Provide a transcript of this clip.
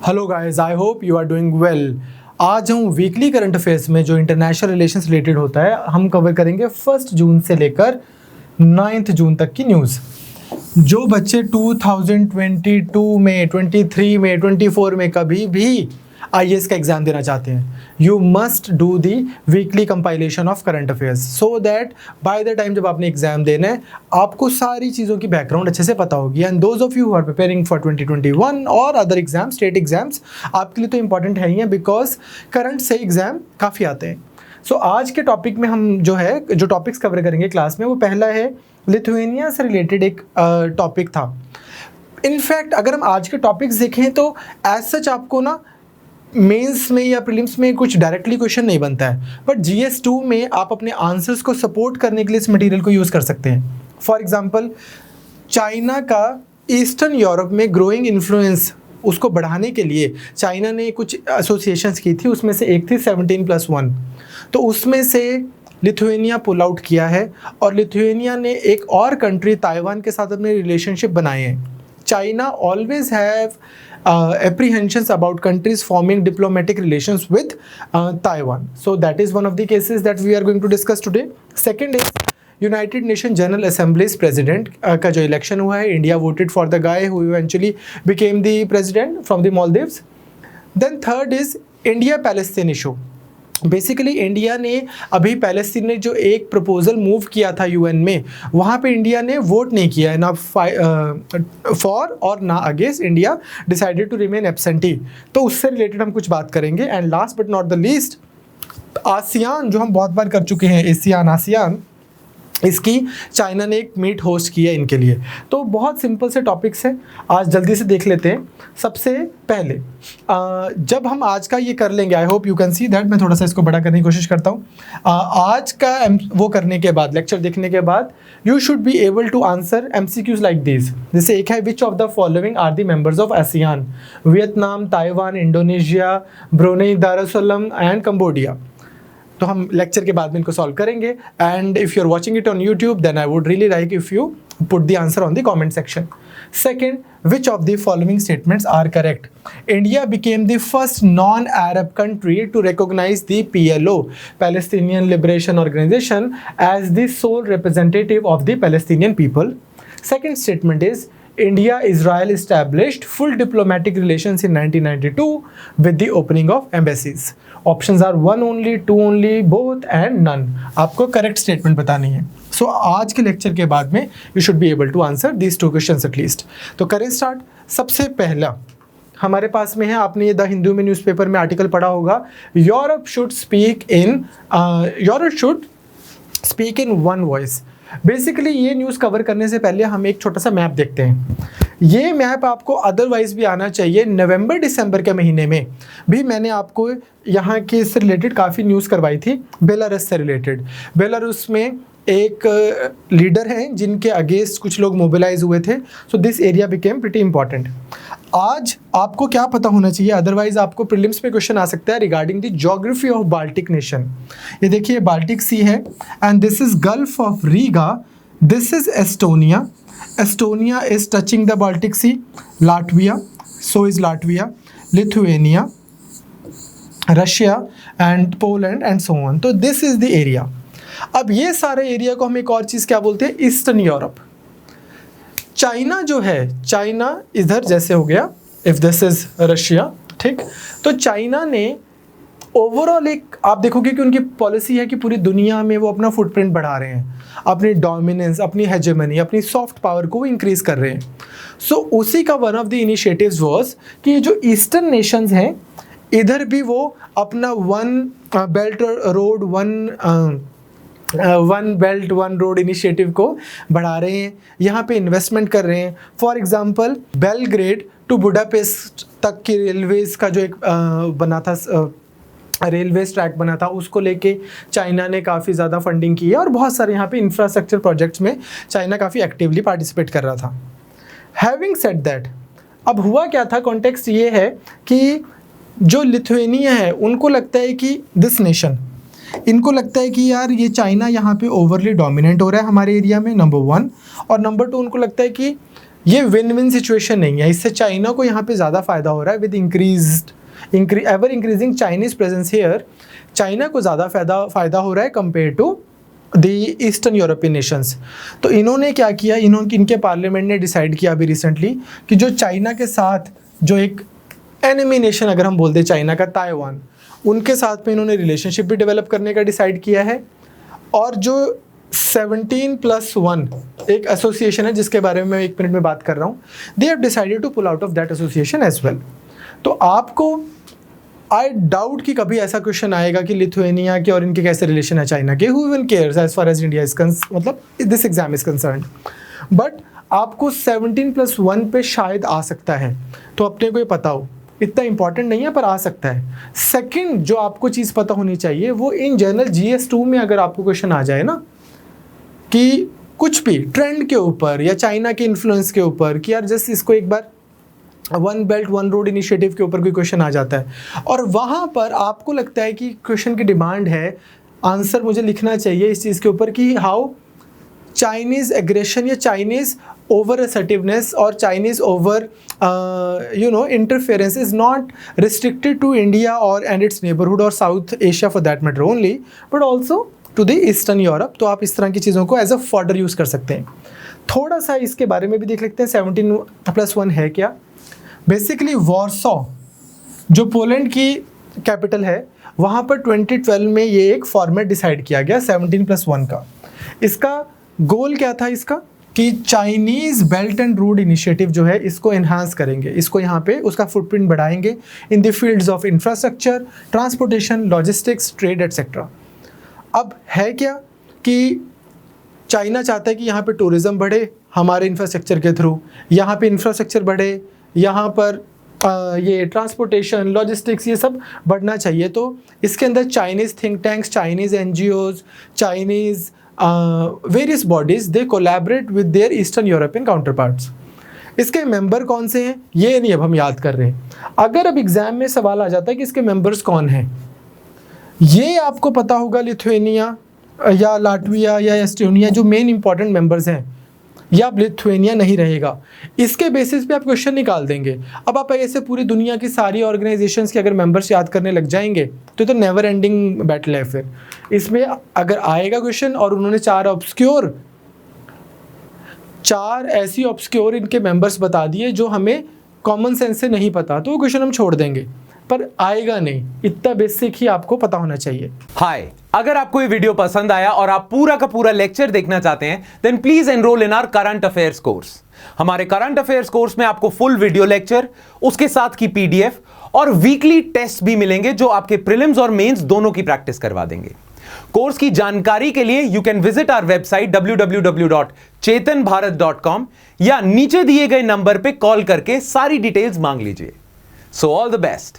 Hello guys, I hope you are doing well. आज हम weekly current affairs में जो इंटरनेशनल रिलेशंस रिलेटेड होता है हम कवर करेंगे 1 जून से लेकर 9 जून तक की न्यूज़। जो बच्चे 2022 में, 23 में, 24 में कभी भी आईएएस का एग्जाम देना चाहते हैं, you must do the weekly compilation of current affairs so that by the time जब आपने एग्जाम देना है आपको सारी चीज़ों की बैकग्राउंड अच्छे से पता होगी। And those of you who are preparing for 2021 और अदर एग्जाम, स्टेट एग्जाम्स, आपके लिए तो इंपॉर्टेंट है ही है बिकॉज करंट से एग्जाम काफ़ी आते हैं। सो आज के टॉपिक में हम जो टॉपिक्स कवर करेंगे क्लास में, वो पहला है लिथुएनिया से रिलेटेड एक टॉपिक था। इनफैक्ट अगर हम आज के टॉपिक्स देखें तो एज सच आपको ना मेंस में या प्रीलिम्स में कुछ डायरेक्टली क्वेश्चन नहीं बनता है, बट GS2 में आप अपने आंसर्स को सपोर्ट करने के लिए इस मटेरियल को यूज़ कर सकते हैं। फॉर एग्जांपल, चाइना का ईस्टर्न यूरोप में ग्रोइंग इन्फ्लुएंस उसको बढ़ाने के लिए चाइना ने कुछ एसोसिएशंस की थी, उसमें से एक थी 17+1। तो उसमें से लिथुएनिया पुल आउट किया है और लिथुएनिया ने एक और कंट्री ताइवान के साथ अपने रिलेशनशिप बनाए हैं। China always have apprehensions about countries forming diplomatic relations with Taiwan. So that is one of the cases that we are going to discuss today. Second is United Nations General Assembly's president का जो election हुआ है, India voted for the guy who eventually became the president from the Maldives. Then third is India-Palestine issue. Basically India ने अभी Palestine ने जो एक proposal move किया था यूएन में, वहाँ पे इंडिया ने वोट नहीं किया है, ना फॉर और ना against. India decided to remain absentee. तो उससे रिलेटेड हम कुछ बात करेंगे। And last but not the least, ASEAN जो हम बहुत बार कर चुके हैं, एशियान आसियान, इसकी चाइना ने एक मीट होस्ट किया है इनके लिए। तो बहुत सिंपल से टॉपिक्स हैं, आज जल्दी से देख लेते हैं। सबसे पहले जब हम आज का ये कर लेंगे, आई hope you can see that, मैं थोड़ा सा इसको बड़ा करने की कोशिश करता हूँ। आज का वो करने के बाद, लेक्चर देखने के बाद, you should be able to answer MCQs like this. जैसे एक है, which of the following are the members of ASEAN? Vietnam, Taiwan, Indonesia, Brunei Darussalam and Cambodia. तो हम लेक्चर के बाद में इनको सॉल्व करेंगे। And if you are watching it on YouTube then I would really like if you put the answer on the comment section. Second, which of the following statements are correct? India became the first non-Arab country to recognize the PLO, Palestinian Liberation Organization, as the sole representative of the Palestinian people. Second statement is, India-Israel established full diplomatic relations in 1992 with the opening of embassies. Options are 1 only, 2 only, both and none. आपको correct statement बतानी है। So आज के lecture के बाद में you should be able to answer these 2 questions at least. तो करें स्टार्ट। सबसे पहला हमारे पास में है, आपने ये द हिंदू में न्यूज़पेपर में आर्टिकल पढ़ा होगा, Europe should speak in one voice. Basically ये न्यूज़ कवर करने से पहले हम एक छोटा सा मैप देखते हैं। ये मैप आपको अदरवाइज भी आना चाहिए। नवंबर दिसंबर के महीने में भी मैंने आपको यहाँ के इससे रिलेटेड काफ़ी न्यूज़ करवाई थी, बेलारूस से रिलेटेड। बेलारूस में एक लीडर हैं जिनके अगेंस्ट कुछ लोग मोबिलाइज हुए थे। So this area became pretty important. आज आपको क्या पता होना चाहिए, अदरवाइज आपको प्रीलिम्स में क्वेश्चन आ सकता है regarding the geography of Baltic nation. ये देखिए, बाल्टिक सी है and this is gulf of Riga, this is Estonia, Estonia is touching the Baltic sea, Latvia, so is Latvia, Lithuania, Russia and Poland and so on. तो this is the area. अब ये सारे area को हम एक और चीज़ क्या बोलते हैं, ईस्टर्न यूरोप। चाइना जो है, चाइना इधर जैसे हो गया, इफ दिस इज रशिया, ठीक। तो चाइना ने ओवरऑल एक, आप देखोगे कि उनकी पॉलिसी है कि पूरी दुनिया में वो अपना फुटप्रिंट बढ़ा रहे हैं, अपनी डोमिनेंस, अपनी हेजेमनी, अपनी सॉफ्ट पावर को वो इंक्रीज कर रहे हैं। सो उसी का one of the initiatives was कि ये जो ईस्टर्न नेशंस हैं, इधर भी वो अपना one belt one road initiative को बढ़ा रहे हैं, यहाँ पे इन्वेस्टमेंट कर रहे हैं। For example, Belgrade to Budapest तक की रेलवेज का जो एक बना था, रेलवे ट्रैक बना था, उसको लेके चाइना ने काफ़ी ज़्यादा फंडिंग की है और बहुत सारे यहाँ पे इंफ्रास्ट्रक्चर प्रोजेक्ट्स में चाइना काफ़ी एक्टिवली पार्टिसिपेट कर रहा था। हैविंग सेड दैट, अब हुआ क्या था, कॉन्टेक्स्ट ये है कि जो लिथुएनिया है उनको लगता है कि दिस नेशन, इनको लगता है कि यार ये चाइना यहाँ पे ओवरली डोमिनेंट हो रहा है हमारे एरिया में, नंबर 1। और नंबर 2, उनको लगता है कि ये विन विन सिचुएशन नहीं है। इससे चाइना को यहाँ पे ज़्यादा फायदा हो रहा है with ever increasing Chinese presence here. China को ज़्यादा फायदा हो रहा है compare to the eastern European nations. तो इन्होंने क्या किया, इनके पार्लियामेंट ने डिसाइड किया अभी रिसेंटली कि जो चाइना के साथ जो एक एनिमी नेशन अगर हम बोलते हैं चाइना का, ताइवान, उनके साथ में इन्होंने रिलेशनशिप भी डेवलप करने का डिसाइड किया है। और जो 17+1 एक एसोसिएशन है जिसके बारे में मैं 1 मिनट में बात कर रहा हूँ, they have decided to pull out of that association as well. तो आपको आई डाउट कि कभी ऐसा क्वेश्चन आएगा कि लिथुआनिया के और इनके कैसे रिलेशन है चाइना के, who even cares as far as India is मतलब this exam is concern. But आपको 17+1 पे शायद आ सकता है, तो अपने को ये पता हो, इतना इंपॉर्टेंट नहीं है पर आ सकता है। सेकंड जो आपको चीज़ पता होनी चाहिए वो इन जनरल GS2 में अगर आपको क्वेश्चन आ जाए ना कि कुछ भी ट्रेंड के ऊपर या चाइना के इन्फ्लुएंस के ऊपर कि यार जस्ट इसको एक बार one belt one road initiative के ऊपर कोई क्वेश्चन आ जाता है और वहाँ पर आपको लगता है कि क्वेश्चन की डिमांड है, आंसर मुझे लिखना चाहिए इस चीज़ के ऊपर कि हाउ चाइनीज़ एग्रेशन या चाइनीज़ ओवर असर्टिवनेस और Chinese over interference is not restricted to India और एंड इट्स नेबरहुड और South Asia for that matter only, but also to the eastern Europe. तो आप इस तरह की चीज़ों को एज अ फॉर्डर यूज़ कर सकते हैं। थोड़ा सा इसके बारे में भी देख लेते हैं 17+1 है क्या। बेसिकली वॉर्सो जो पोलैंड की कैपिटल है, वहाँ पर 2012 में ये एक फॉर्मेट डिसाइड किया गया 17+1 का। इसका गोल क्या था इसका कि Chinese belt and road initiative जो है इसको एनहांस करेंगे, इसको यहाँ पे उसका फुटप्रिंट बढ़ाएंगे in the fields of infrastructure, transportation, logistics, trade etcetera. अब है क्या कि चाइना चाहता है कि यहाँ पे टूरिज़्म बढ़े हमारे इंफ्रास्ट्रक्चर के थ्रू, यहाँ पे इंफ्रास्ट्रक्चर बढ़े, यहाँ पर ये ट्रांसपोर्टेशन, लॉजिस्टिक्स ये सब बढ़ना चाहिए। तो इसके अंदर Chinese think tanks, Chinese NGOs, Chinese various bodies they collaborate with their eastern European counterparts. इसके मेंबर कौन से हैं ये नहीं अब हम याद कर रहे हैं। अगर अब एग्ज़ाम में सवाल आ जाता है कि इसके मेंबर्स कौन हैं, ये आपको पता होगा लिथुआनिया या लाटविया या एस्टोनिया जो मेन इंपॉर्टेंट मेंबर्स हैं, या अब लिथुआनिया नहीं रहेगा, इसके बेसिस पे आप क्वेश्चन निकाल देंगे। अब आप ऐसे पूरी दुनिया की सारी ऑर्गेनाइजेशंस के अगर मेंबर्स याद करने लग जाएंगे तो नेवर एंडिंग बैटल है। फिर इसमें अगर आएगा क्वेश्चन और उन्होंने चार ऐसी ऑब्सक्योर इनके मेंबर्स बता दिए जो हमें कॉमन सेंस से नहीं पता, तो वो क्वेश्चन हम छोड़ देंगे, पर आएगा नहीं। इतना बेसिक ही आपको पता होना चाहिए। हाय, अगर आपको ये वीडियो पसंद आया और आप पूरा का पूरा लेक्चर देखना चाहते हैं then please enroll in our current affairs course. हमारे करंट अफेयर्स कोर्स में आपको फुल वीडियो लेक्चर, उसके साथ की PDF और वीकली टेस्ट भी मिलेंगे जो आपके प्रीलिम्स और मेंस दोनों की प्रैक्टिस करवा देंगे। कोर्स की जानकारी के लिए you can visit our website www.chetanbharat.com या नीचे दिए गए नंबर पे कॉल करके सारी डिटेल्स मांग लीजिए। So all the best.